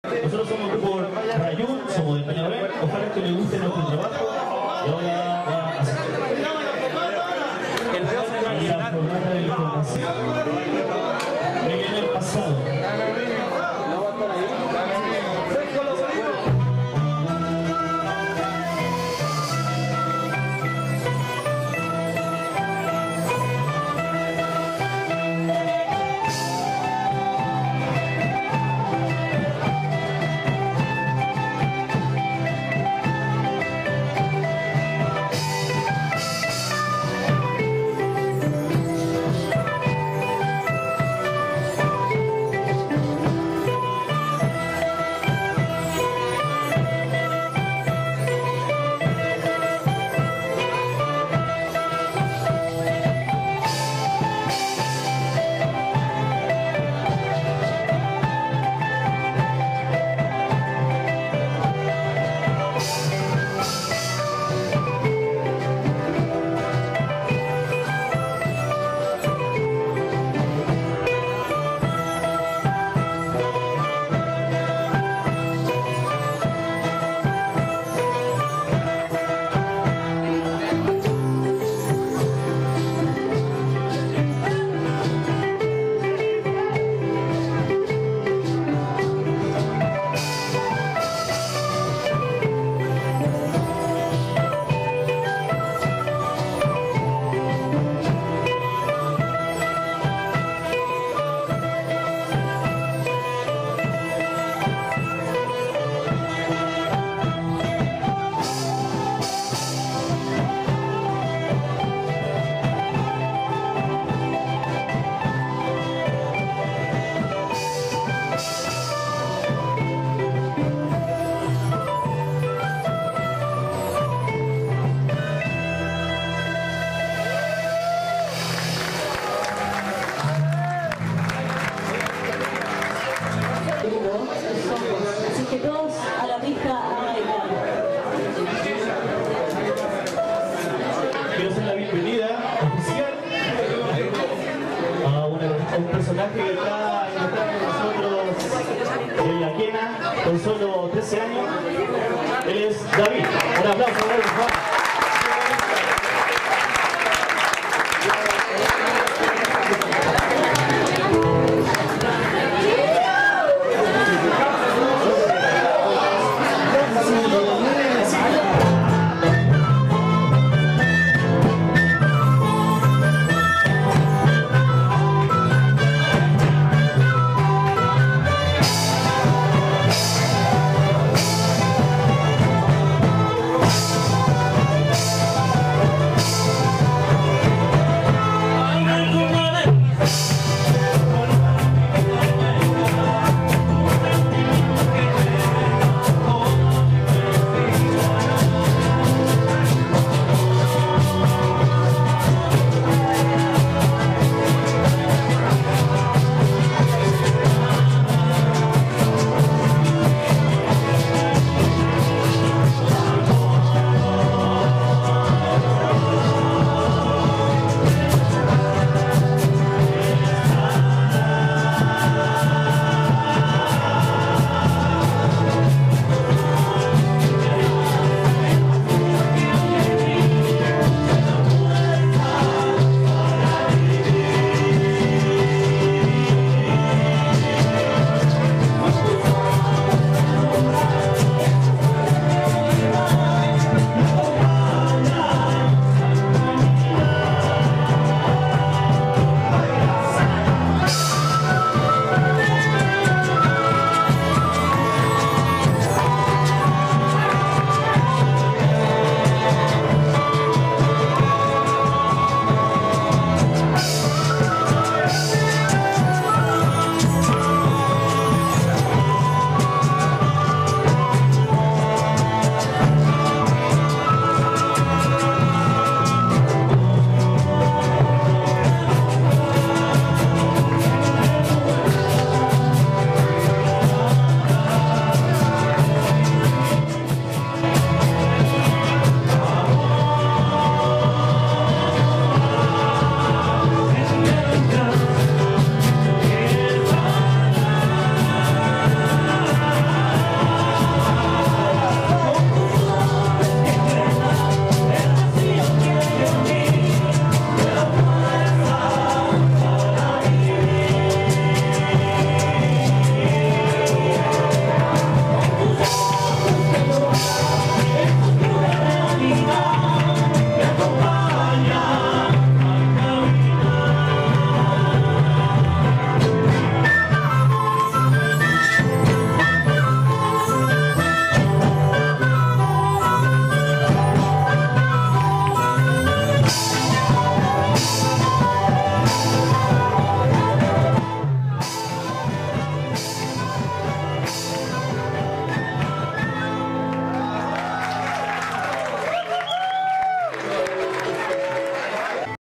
Nosotros somos el grupo Rayún, somos de Peñalolén. Ojalá que les guste nuestro trabajo. Y ahora va a hacer la jornada de información. Me viene el pasado. Así que todos a la pista a bailar. Quiero hacer la bienvenida oficial a un personaje que está con nosotros en la quena con solo 13 años. Él es David. Un aplauso, David.